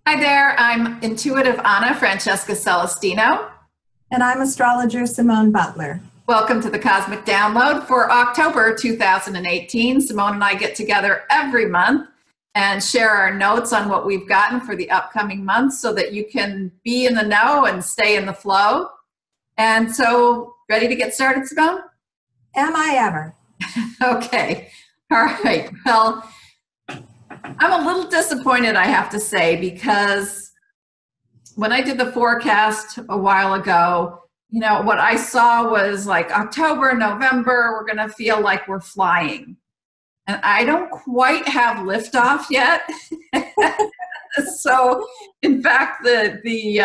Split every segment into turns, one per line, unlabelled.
Hi there, I'm intuitive Anna Francesca Celestino.
And I'm astrologer Simone Butler.
Welcome to the Cosmic Download for October 2018. Simone and I get together every month and share our notes on what we've gotten for the upcoming months so that you can be in the know and stay in the flow. And so, ready to get started, Simone?
Am I ever?
Okay, all right. Well, I'm a little disappointed, I have to say, because when I did the forecast a while ago, you know, what I saw was like October, November, we're going to feel like we're flying. And I don't quite have liftoff yet. So, in fact, the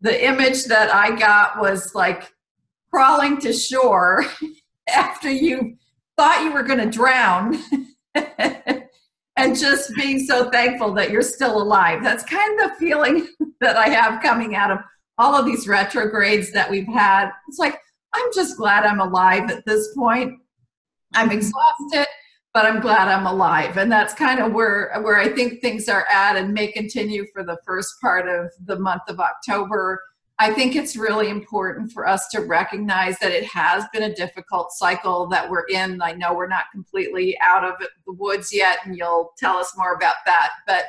image that I got was like crawling to shore after you thought you were going to drown. And just being so thankful that you're still alive. That's kind of the feeling that I have coming out of all of these retrogrades that we've had. It's like, I'm just glad I'm alive at this point. I'm exhausted, but I'm glad I'm alive. And that's kind of where I think things are at and may continue for the first part of the month of October. I think it's really important for us to recognize that it has been a difficult cycle that we're in. I know we're not completely out of the woods yet, and you'll tell us more about that. But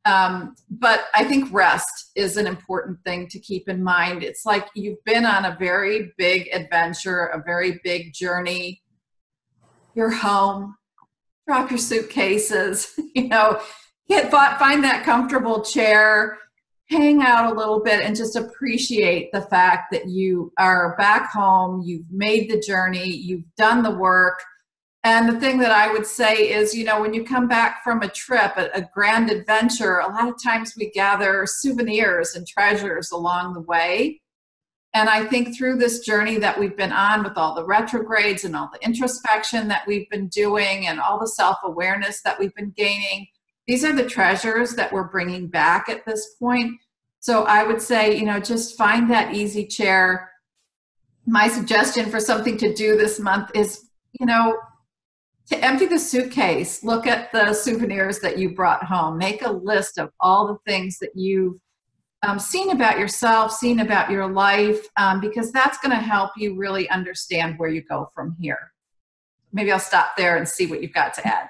I think rest is an important thing to keep in mind. It's like you've been on a very big adventure, a very big journey. You're home, drop your suitcases, find that comfortable chair, hang out a little bit and just appreciate the fact that you are back home, you've made the journey, you've done the work. And the thing that I would say is, when you come back from a trip, a grand adventure, a lot of times we gather souvenirs and treasures along the way. And I think through this journey that we've been on with all the retrogrades and all the introspection that we've been doing and all the self-awareness that we've been gaining, these are the treasures that we're bringing back at this point. So I would say, just find that easy chair. My suggestion for something to do this month is, to empty the suitcase, look at the souvenirs that you brought home, make a list of all the things that you've seen about yourself, seen about your life, because that's going to help you really understand where you go from here. Maybe I'll stop there and see what you've got to add.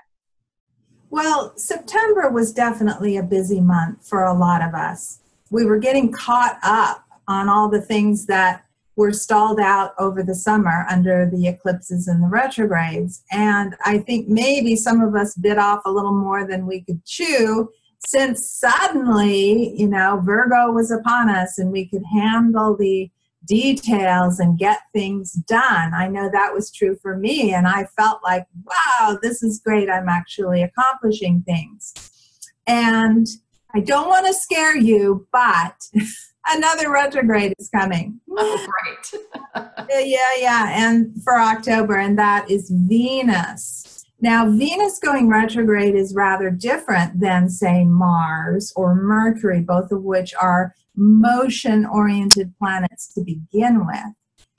Well, September was definitely a busy month for a lot of us. We were getting caught up on all the things that were stalled out over the summer under the eclipses and the retrogrades. And I think maybe some of us bit off a little more than we could chew, since suddenly, Virgo was upon us and we could handle the details and get things done. I know that was true for me, and I felt like, wow, this is great. I'm actually accomplishing things. And I don't want to scare you, but another retrograde is coming.
Oh, great.
Yeah. And for October, and that is Venus. Now, Venus going retrograde is rather different than, say, Mars or Mercury, both of which are motion-oriented planets to begin with.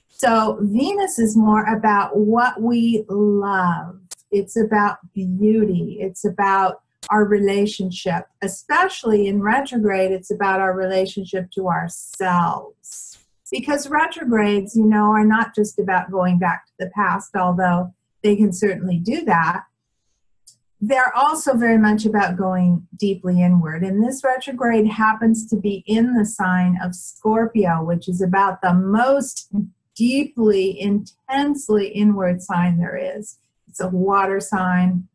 So Venus is more about what we love. It's about beauty. It's about our relationship. Especially in retrograde, it's about our relationship to ourselves. Because retrogrades, are not just about going back to the past, although they can certainly do that. They're also very much about going deeply inward. And this retrograde happens to be in the sign of Scorpio, which is about the most deeply, intensely inward sign there is. It's a water sign.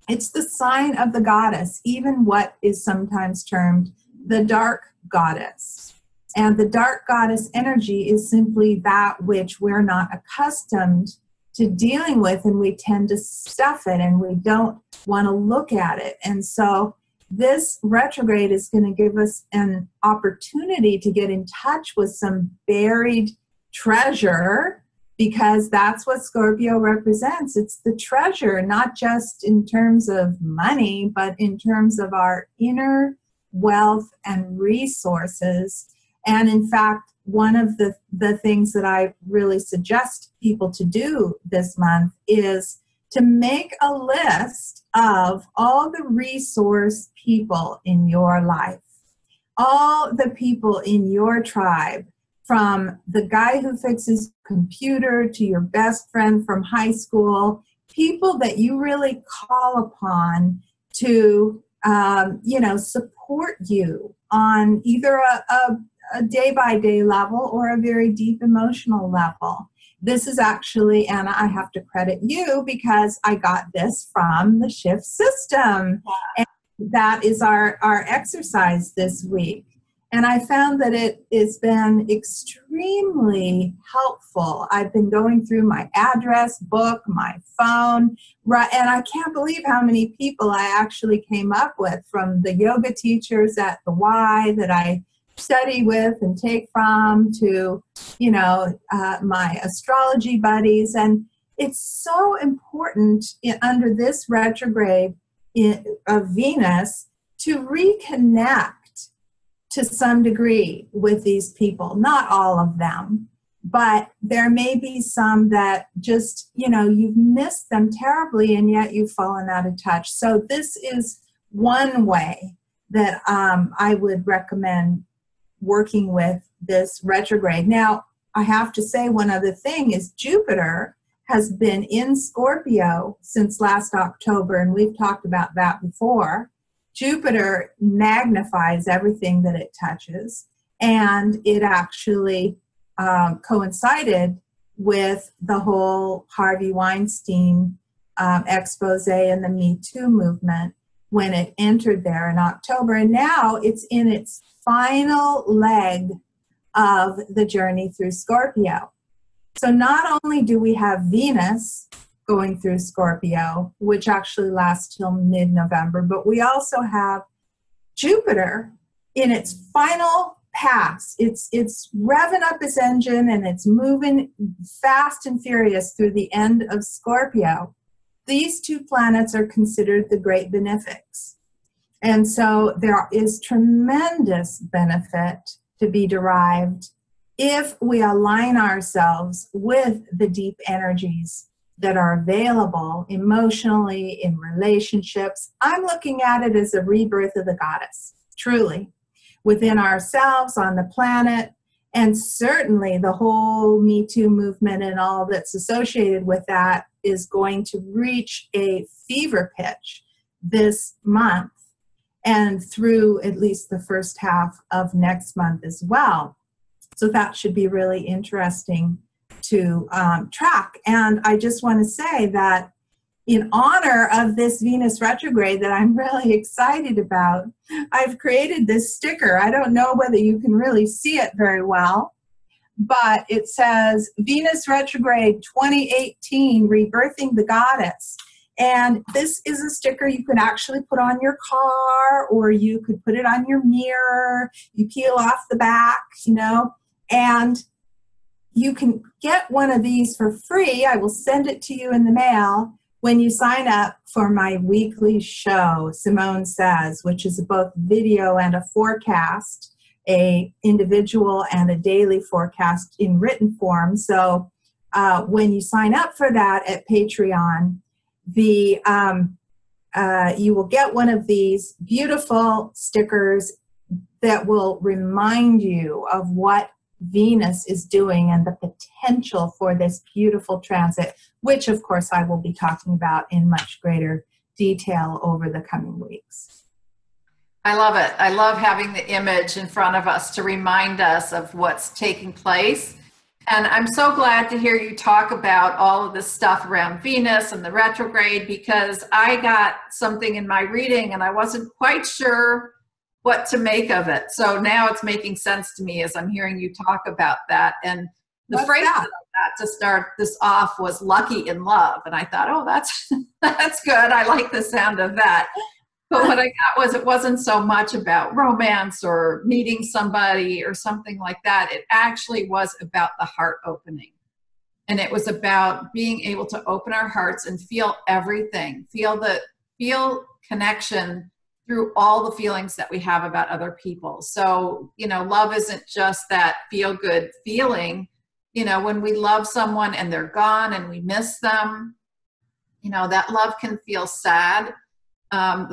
It's the sign of the goddess, even what is sometimes termed the dark goddess. And the dark goddess energy is simply that which we're not accustomed to dealing with, and we tend to stuff it and we don't want to look at it. And so this retrograde is going to give us an opportunity to get in touch with some buried treasure, because that's what Scorpio represents. It's the treasure, not just in terms of money, but in terms of our inner wealth and resources. And in fact, one of the things that I really suggest people to do this month is to make a list of all the resource people in your life. all the people in your tribe, from the guy who fixes computer to your best friend from high school, people that you really call upon to, support you on either a day-by-day level or a very deep emotional level. This is actually, Anna, I have to credit you because I got this from the Shift system. And that is our exercise this week. And I found that it has been extremely helpful. I've been going through my address book, my phone, and I can't believe how many people I actually came up with, from the yoga teachers at the Y that I study with and take from to, my astrology buddies. And it's so important under this retrograde of Venus to reconnect to some degree with these people. Not all of them, but there may be some that just, you've missed them terribly and yet you've fallen out of touch. So this is one way that I would recommend working with this retrograde. Now, I have to say one other thing is Jupiter has been in Scorpio since last October, and we've talked about that before. Jupiter magnifies everything that it touches, and it actually coincided with the whole Harvey Weinstein expose and the Me Too movement when it entered there in October. And now it's in its final leg of the journey through Scorpio. So not only do we have Venus going through Scorpio, which actually lasts till mid-November, but we also have Jupiter in its final pass. It's revving up its engine and it's moving fast and furious through the end of Scorpio. These two planets are considered the great benefics. And so there is tremendous benefit to be derived if we align ourselves with the deep energies that are available emotionally in relationships. I'm looking at it as a rebirth of the goddess, truly, within ourselves, on the planet, and certainly the whole Me Too movement and all that's associated with that is going to reach a fever pitch this month and through at least the first half of next month as well. So that should be really interesting to track. And I just want to say that in honor of this Venus retrograde that I'm really excited about, I've created this sticker. I don't know whether you can really see it very well, but it says Venus retrograde 2018, rebirthing the goddess. And this is a sticker you can actually put on your car, or you could put it on your mirror. You peel off the back, and you can get one of these for free. I will send it to you in the mail when you sign up for my weekly show, Simone Says, which is both video and a forecast, a individual and a daily forecast in written form. So when you sign up for that at Patreon, you will get one of these beautiful stickers that will remind you of what Venus is doing and the potential for this beautiful transit, which of course I will be talking about in much greater detail over the coming weeks.
I love it. I love having the image in front of us to remind us of what's taking place. And I'm so glad to hear you talk about all of this stuff around Venus and the retrograde, because I got something in my reading and I wasn't quite sure what to make of it. So now it's making sense to me as I'm hearing you talk about that. And the phrase that I got to start this off was lucky in love. And I thought, oh, that's good. I like the sound of that. But what I got was it wasn't so much about romance or meeting somebody or something like that. It actually was about the heart opening. And it was about being able to open our hearts and feel everything, feel connection through all the feelings that we have about other people. So, love isn't just that feel good feeling. When we love someone and they're gone and we miss them, that love can feel sad.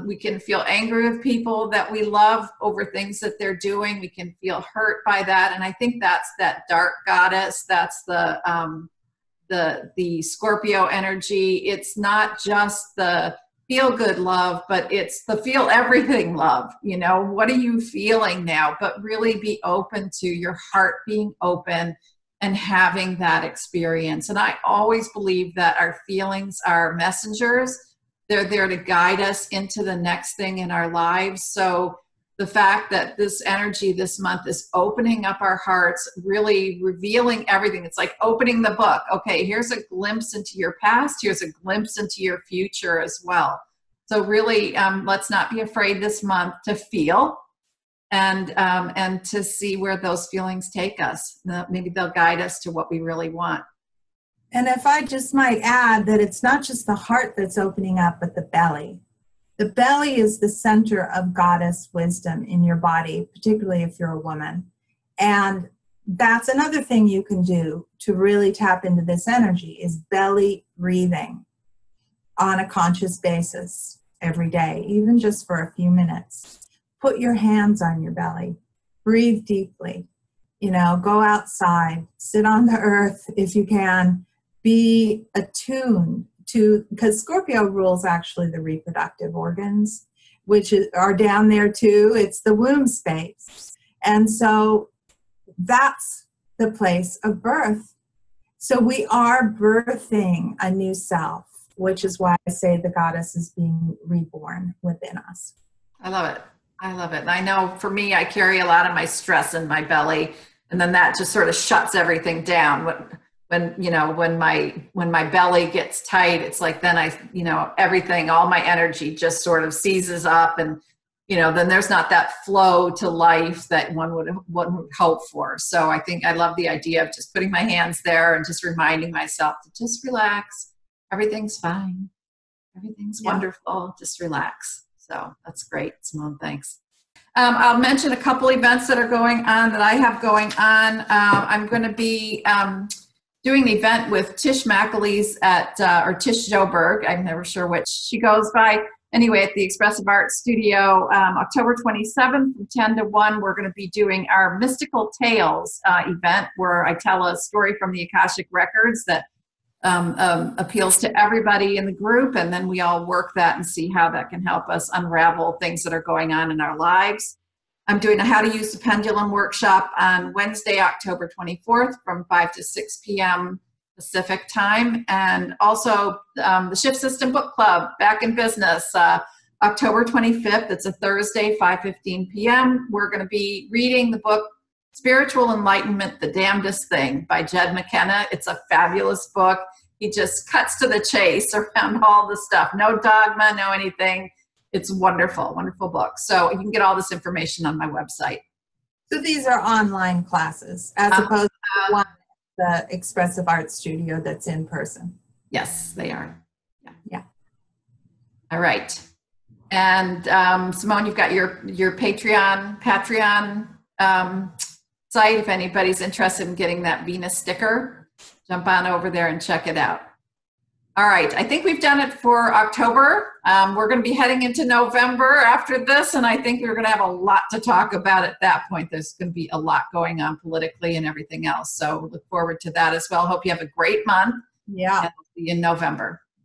We can feel angry with people that we love over things that they're doing. We can feel hurt by that. And I think that's that dark goddess. That's the Scorpio energy. It's not just the feel good love, but it's the feel everything love. You know, what are you feeling now? But really be open to your heart being open and having that experience. And I always believe that our feelings are messengers. They're there to guide us into the next thing in our lives. So the fact that this energy this month is opening up our hearts, really revealing everything. It's like opening the book. Okay, here's a glimpse into your past. Here's a glimpse into your future as well. So really, let's not be afraid this month to feel and to see where those feelings take us. Maybe they'll guide us to what we really want.
And if I just might add that it's not just the heart that's opening up, but the belly. The belly is the center of goddess wisdom in your body, particularly if you're a woman. And that's another thing you can do to really tap into this energy is belly breathing on a conscious basis every day, even just for a few minutes. Put your hands on your belly. Breathe deeply. You know, go outside. Sit on the earth if you can. Be attuned to, because Scorpio rules actually the reproductive organs, which are down there too. It's the womb space. And so that's the place of birth. So we are birthing a new self, which is why I say the goddess is being reborn within us.
I love it. I love it. And I know for me, I carry a lot of my stress in my belly, and then that just sort of shuts everything down. When my belly gets tight, it's like then everything, all my energy just sort of seizes up, and then there's not that flow to life that one would hope for. So I think I love the idea of just putting my hands there and just reminding myself to just relax. Everything's fine. Everything's wonderful. Just relax. So that's great, Simone. Thanks. I'll mention a couple events that are going on that I have going on. I'm going to be doing an event with Tish McAleese or Tish Joberg. I'm never sure which she goes by. Anyway, at the Expressive Art Studio, October 27th from 10 to 1, we're going to be doing our Mystical Tales event where I tell a story from the Akashic Records that appeals to everybody in the group, and then we all work that and see how that can help us unravel things that are going on in our lives. I'm doing a How to Use the Pendulum workshop on Wednesday, October 24th from 5 to 6 p.m. Pacific time. And also the Shift System Book Club, back in business, October 25th. It's a Thursday, 5:15 p.m. We're going to be reading the book Spiritual Enlightenment, The Damnedest Thing by Jed McKenna. It's a fabulous book. He just cuts to the chase around all the stuff. No dogma, no anything. It's wonderful, wonderful book. So you can get all this information on my website.
So these are online classes as opposed to one the Expressive Art Studio that's in person.
Yes, they are.
Yeah.
All right. And Simone, you've got your Patreon site. If anybody's interested in getting that Venus sticker, jump on over there and check it out. All right, I think we've done it for October. We're going to be heading into November after this, and I think we're going to have a lot to talk about at that point. There's going to be a lot going on politically and everything else. So look forward to that as well. Hope you have a great month.
Yeah.
And we'll see you in November.